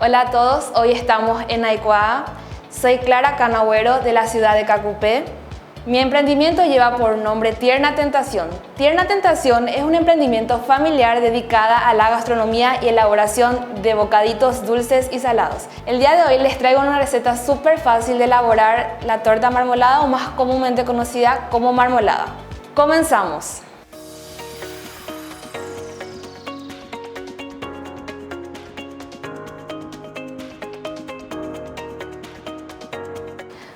Hola a todos, hoy estamos en Aikuá. Soy Clara Canagüero de la ciudad de Cacupé. Mi emprendimiento lleva por nombre Tierna Tentación. Tierna Tentación es un emprendimiento familiar dedicado a la gastronomía y elaboración de bocaditos dulces y salados. El día de hoy les traigo una receta súper fácil de elaborar la torta marmolada o más comúnmente conocida como marmolada. ¡Comenzamos!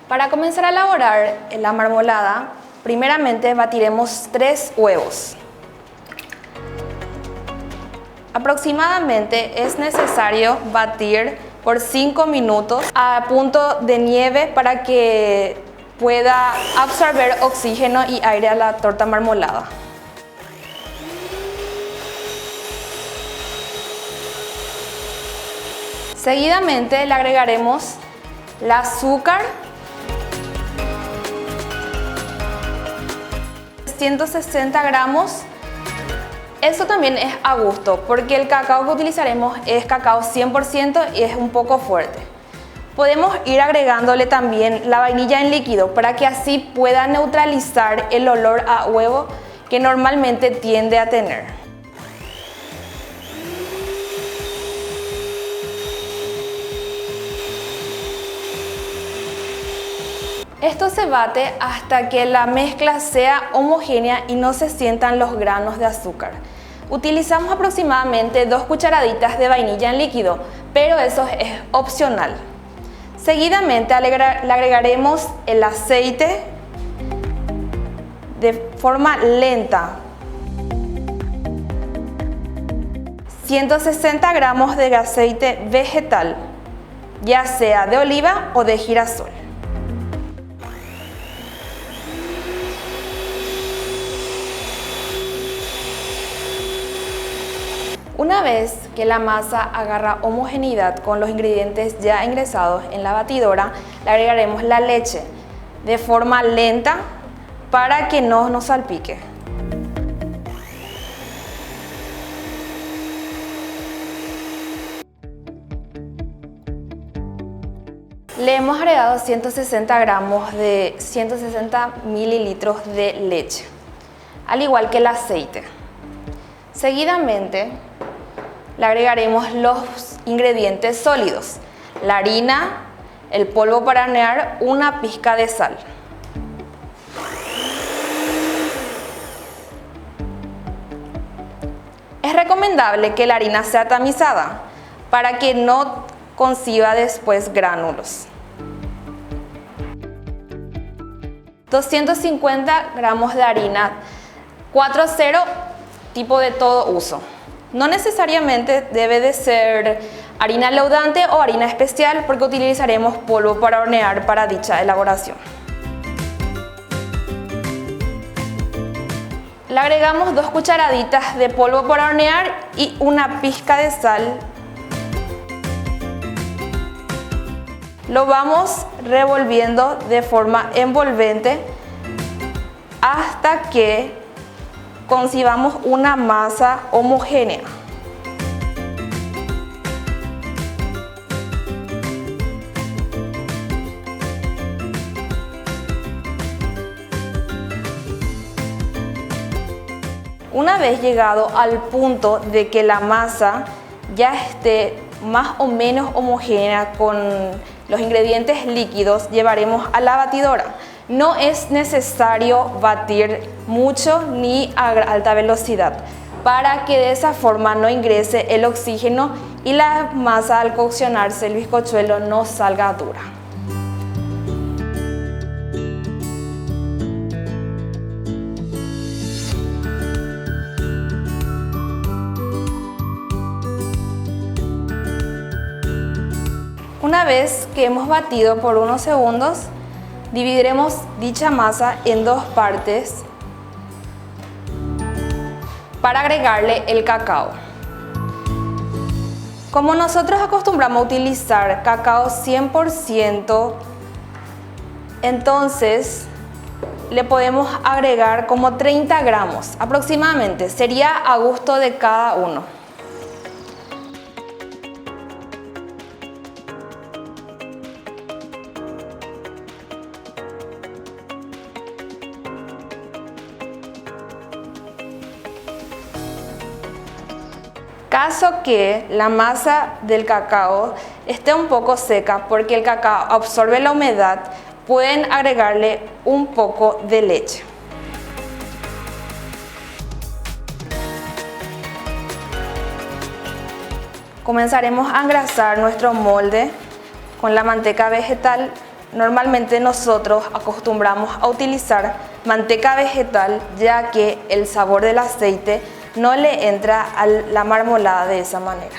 Para comenzar a elaborar la marmolada, primeramente batiremos 3 huevos. Aproximadamente es necesario batir por 5 minutos a punto de nieve para que pueda absorber oxígeno y aire a la torta marmolada. Seguidamente le agregaremos el azúcar, 160 gramos. Esto también es a gusto porque el cacao que utilizaremos es cacao 100% y es un poco fuerte. Podemos ir agregándole también la vainilla en líquido para que así pueda neutralizar el olor a huevo que normalmente tiende a tener. Esto se bate hasta que la mezcla sea homogénea y no se sientan los granos de azúcar. Utilizamos aproximadamente 2 cucharaditas de vainilla en líquido, pero eso es opcional. Seguidamente le agregaremos el aceite de forma lenta. 160 gramos de aceite vegetal, ya sea de oliva o de girasol. Una vez que la masa agarra homogeneidad con los ingredientes ya ingresados en la batidora, le agregaremos la leche de forma lenta para que no nos salpique. Le hemos agregado 160 mililitros de leche, al igual que el aceite. Seguidamente le agregaremos los ingredientes sólidos, la harina, el polvo para hornear, una pizca de sal. Es recomendable que la harina sea tamizada para que no conciba después gránulos. 250 gramos de harina 4.0 tipo de todo uso. No necesariamente debe de ser harina leudante o harina especial porque utilizaremos polvo para hornear para dicha elaboración. Le agregamos 2 cucharaditas de polvo para hornear y una pizca de sal. Lo vamos revolviendo de forma envolvente hasta que concibamos una masa homogénea. Una vez llegado al punto de que la masa ya esté más o menos homogénea con los ingredientes líquidos, llevaremos a la batidora. No es necesario batir mucho ni a alta velocidad para que de esa forma no ingrese el oxígeno y la masa al coccionarse el bizcochuelo no salga dura. Una vez que hemos batido por unos segundos, dividiremos dicha masa en 2 partes para agregarle el cacao. Como nosotros acostumbramos a utilizar cacao 100%, entonces le podemos agregar como 30 gramos aproximadamente, sería a gusto de cada uno. caso que la masa del cacao esté un poco seca porque el cacao absorbe la humedad, pueden agregarle un poco de leche. Comenzaremos a engrasar nuestro molde con la manteca vegetal. Normalmente nosotros acostumbramos a utilizar manteca vegetal ya que el sabor del aceite no le entra a la marmolada de esa manera.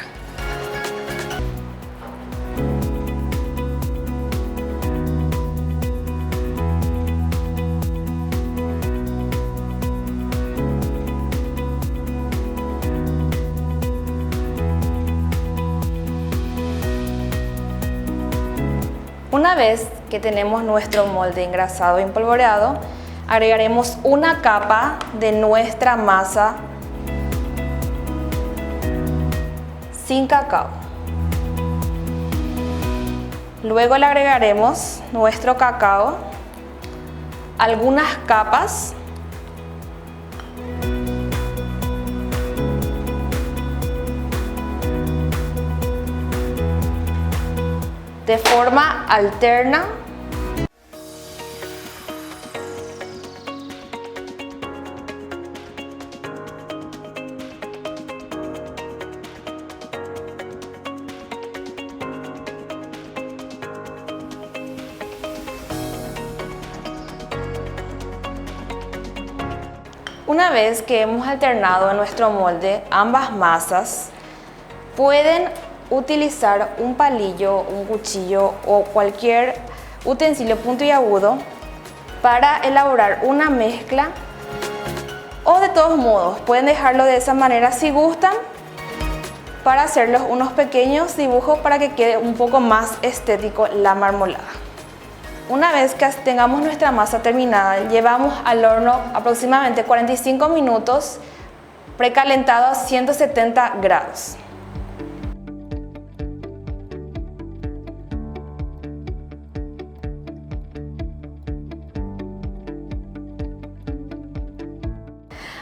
Una vez que tenemos nuestro molde engrasado y empolvoreado, agregaremos una capa de nuestra masa sin cacao. Luego le agregaremos nuestro cacao, algunas capas de forma alterna. Una vez que hemos alternado en nuestro molde ambas masas, pueden utilizar un palillo, un cuchillo o cualquier utensilio puntiagudo para elaborar una mezcla, o de todos modos pueden dejarlo de esa manera si gustan para hacerlos unos pequeños dibujos para que quede un poco más estético la marmolada. Una vez que tengamos nuestra masa terminada, llevamos al horno aproximadamente 45 minutos precalentado a 170 grados.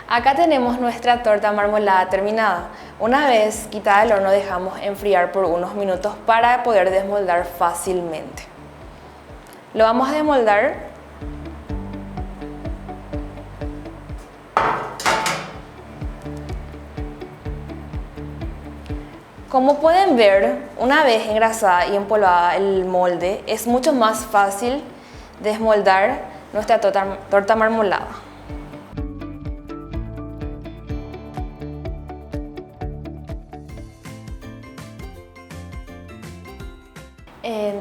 Acá tenemos nuestra torta marmolada terminada. Una vez quitada del horno, dejamos enfriar por unos minutos para poder desmoldar fácilmente. Lo vamos a desmoldar. Como pueden ver, una vez engrasada y empolvada el molde, es mucho más fácil desmoldar nuestra torta marmolada.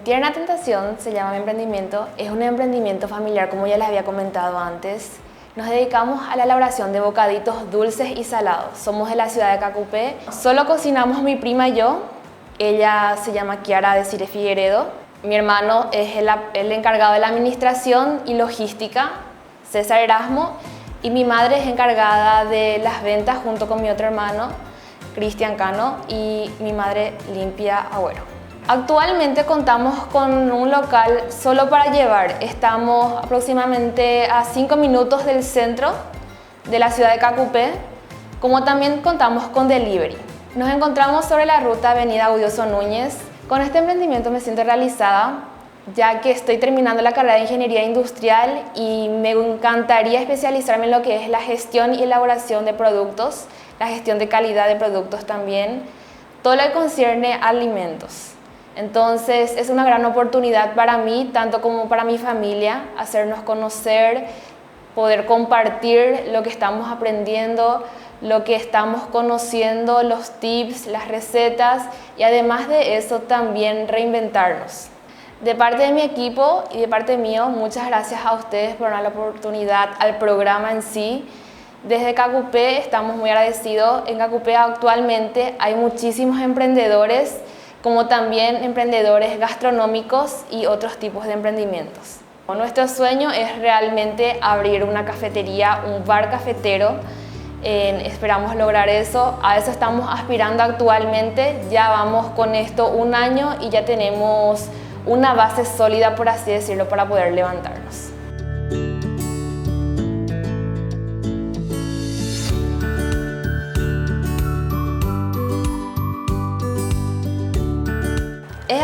Tierna Tentación se llama mi emprendimiento, es un emprendimiento familiar como ya les había comentado antes. Nos dedicamos a la elaboración de bocaditos dulces y salados. Somos de la ciudad de Cacupé. Solo cocinamos mi prima y yo. Ella se llama Kiara Desire Figueredo. Mi hermano es el encargado de la administración y logística, César Erasmo. Y mi madre es encargada de las ventas junto con mi otro hermano, Cristian Cano, y mi madre Limpia Agüero. Actualmente contamos con un local solo para llevar. Estamos aproximadamente a 5 minutos del centro de la ciudad de Cacupé, como también contamos con delivery. Nos encontramos sobre la ruta Avenida Gaudioso Núñez. Con este emprendimiento me siento realizada, ya que estoy terminando la carrera de Ingeniería Industrial y me encantaría especializarme en lo que es la gestión y elaboración de productos, la gestión de calidad de productos también, todo lo que concierne a alimentos. Entonces es una gran oportunidad para mí, tanto como para mi familia, hacernos conocer, poder compartir lo que estamos aprendiendo, lo que estamos conociendo, los tips, las recetas y además de eso también reinventarnos. De parte de mi equipo y de parte mío, muchas gracias a ustedes por dar la oportunidad al programa en sí. Desde Cacupé estamos muy agradecidos. En Cacupé actualmente hay muchísimos emprendedores, como también emprendedores gastronómicos y otros tipos de emprendimientos. Nuestro sueño es realmente abrir una cafetería, un bar cafetero. Esperamos lograr eso, a eso estamos aspirando actualmente. Ya vamos con esto un año y ya tenemos una base sólida, por así decirlo, para poder levantarnos.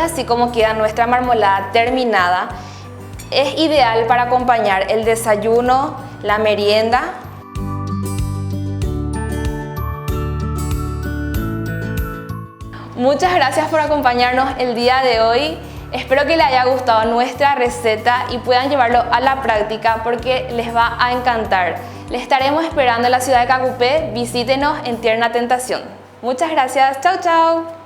es así como queda nuestra marmolada terminada. Es ideal para acompañar el desayuno, la merienda. Muchas gracias por acompañarnos el día de hoy. Espero que les haya gustado nuestra receta y puedan llevarlo a la práctica porque les va a encantar. Les estaremos esperando en la ciudad de Cacupé. Visítenos en Tierna Tentación. Muchas gracias. Chau, chau.